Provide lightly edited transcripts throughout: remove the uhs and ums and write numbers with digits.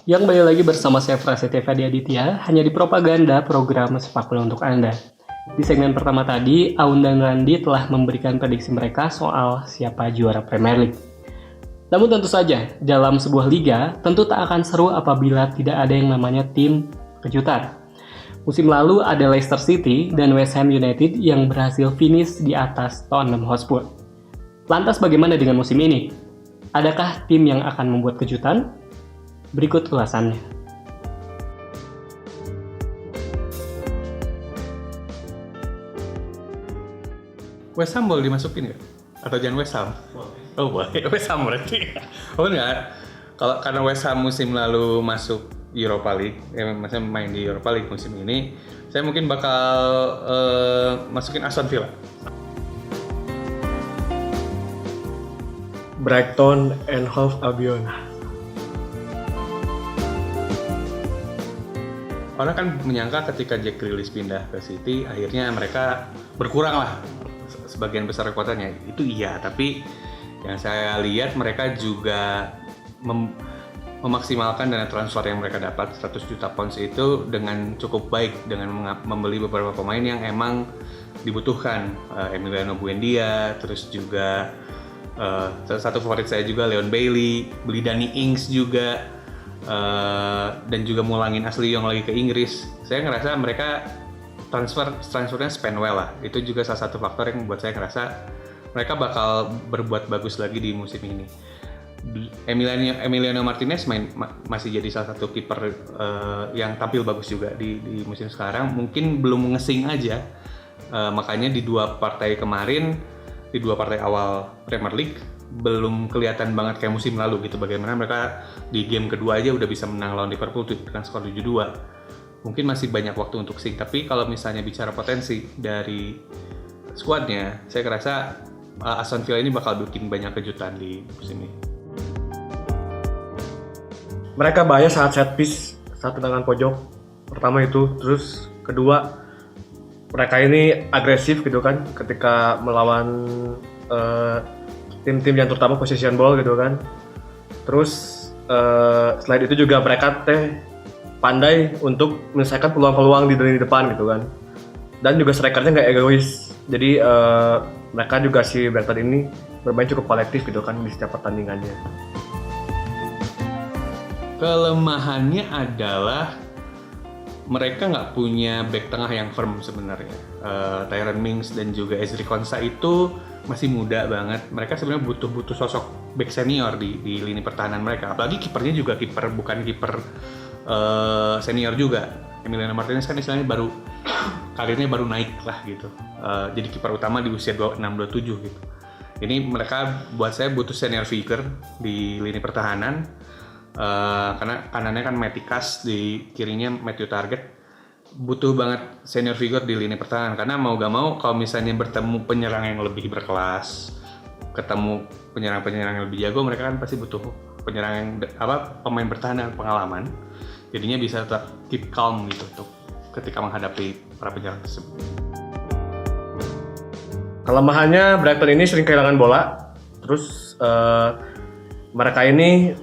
Yang kembali lagi bersama saya Prasetya Fadi Aditya, hanya di Propaganda, program sepak bola untuk Anda. Di segmen pertama tadi, Aun dan Randi telah memberikan prediksi mereka soal siapa juara Premier League. Namun tentu saja, dalam sebuah liga, tentu tak akan seru apabila tidak ada yang namanya tim kejutan. Musim lalu ada Leicester City dan West Ham United yang berhasil finish di atas Tottenham Hotspur. Lantas bagaimana dengan musim ini? Adakah tim yang akan membuat kejutan? Berikut ulasannya. West Ham boleh dimasukin nggak? Atau jangan West Ham? Oh boleh, West Ham berarti. Oh enggak, kalau karena West Ham musim lalu masuk Europa League, maksudnya main di Europa League musim ini, saya mungkin bakal masukin Aston Villa. Brighton and Hove Albion. Orang kan menyangka ketika Jack Grealish pindah ke City, akhirnya mereka berkurang lah sebagian besar kekuatannya. Itu iya, tapi yang saya lihat mereka juga memaksimalkan dana transfer yang mereka dapat 100 juta pounds itu dengan cukup baik dengan membeli beberapa pemain yang emang dibutuhkan. Emiliano Buendia, terus juga salah satu favorit saya juga Leon Bailey, beli Danny Ings juga. Dan juga mulangin Ashley Young lagi ke Inggris. Saya ngerasa mereka transfernya spend well lah. Itu juga salah satu faktor yang membuat saya ngerasa mereka bakal berbuat bagus lagi di musim ini. Emiliano Martinez masih jadi salah satu kiper yang tampil bagus juga di musim sekarang. Mungkin belum ngesing aja. Makanya di dua partai awal Premier League belum kelihatan banget kayak musim lalu gitu, bagaimana mereka di game kedua aja udah bisa menang lawan Liverpool dengan skor 7-2. Mungkin masih banyak waktu untuk sing, tapi kalau misalnya bicara potensi dari skuadnya, saya ngerasa Aston Villa ini bakal bikin banyak kejutan di musim ini. Mereka bahaya saat set piece, saat tendangan pojok. Pertama itu, terus kedua mereka ini agresif gitu kan ketika melawan tim-tim yang terutama possession ball gitu kan. Terus selain itu juga mereka pandai untuk menyelesaikan peluang-peluang di lini depan gitu kan. Dan juga strikernya nggak egois. Jadi mereka juga si Brighton ini bermain cukup kolektif gitu kan di setiap pertandingannya. Kelemahannya adalah mereka nggak punya back tengah yang firm sebenarnya. Tyrone Mings dan juga Ezri Konsa itu masih muda banget. Mereka sebenarnya butuh sosok back senior di lini pertahanan mereka. Apalagi kipernya juga bukan kiper senior juga. Emiliano Martinez kan istilahnya karirnya baru naik lah gitu. Jadi kiper utama di usia 26-27 gitu. Ini mereka buat saya butuh senior figure di lini pertahanan. Karena kanannya kan Metikas, di kirinya Matthew Target. Butuh banget senior figure di lini pertahanan, karena mau gak mau kalau misalnya bertemu penyerang yang lebih berkelas, ketemu penyerang-penyerang yang lebih jago, mereka kan pasti butuh pemain bertahan dengan pengalaman. Jadinya bisa tetap keep calm gitu untuk ketika menghadapi para penyerang tersebut. Kelemahannya Brighton ini sering kehilangan bola. Terus mereka ini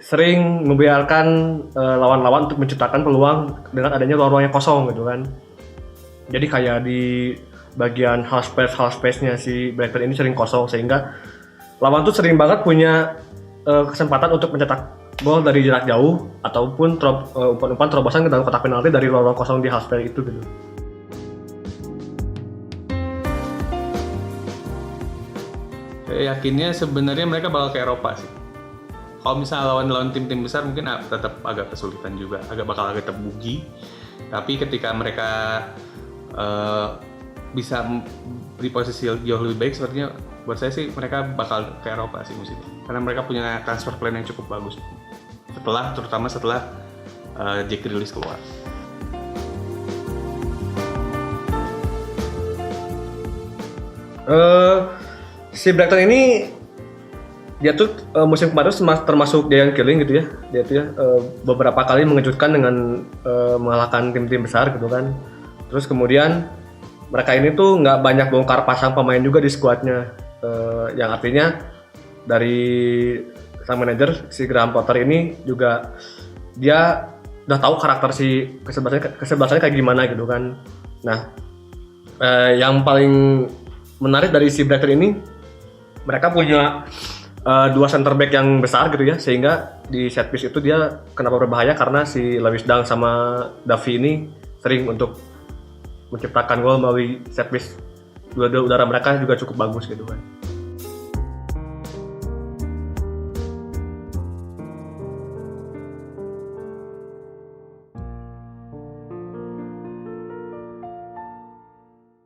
sering membiarkan lawan-lawan untuk menciptakan peluang dengan adanya ruang-ruang yang kosong gitu kan. Jadi kayak di bagian half space-nya si Brighton ini sering kosong, sehingga lawan tuh sering banget punya kesempatan untuk mencetak gol dari jarak jauh ataupun umpan terobosan ke dalam kotak penalti dari ruang-ruang kosong di half space itu gitu. Saya yakinnya sebenarnya mereka bakal ke Eropa sih. Kalau misalnya lawan tim-tim besar mungkin tetap agak kesulitan juga, bakal agak terbugi. Tapi ketika mereka bisa di posisi jauh lebih baik, sepertinya buat saya sih mereka bakal ke Eropa sih musim ini. Karena mereka punya transfer plan yang cukup bagus. Terutama setelah Jack Grealish keluar. Si Brighton ini dia tuh musim kemarin termasuk dia yang killing gitu ya. Dia tuh beberapa kali mengejutkan dengan mengalahkan tim-tim besar gitu kan. Terus kemudian mereka ini tuh nggak banyak bongkar pasang pemain juga di skuadnya. Yang artinya dari sang manajer si Graham Potter ini juga dia udah tahu karakter si kesebelasannya kayak gimana gitu kan. Nah, yang paling menarik dari si Brighton ini, mereka punya dua center back yang besar gitu ya, sehingga di set piece itu dia kenapa berbahaya karena si Lewis Dunk sama Davi ini sering untuk menciptakan gol melalui set piece. Dua udara mereka juga cukup bagus gitu kan.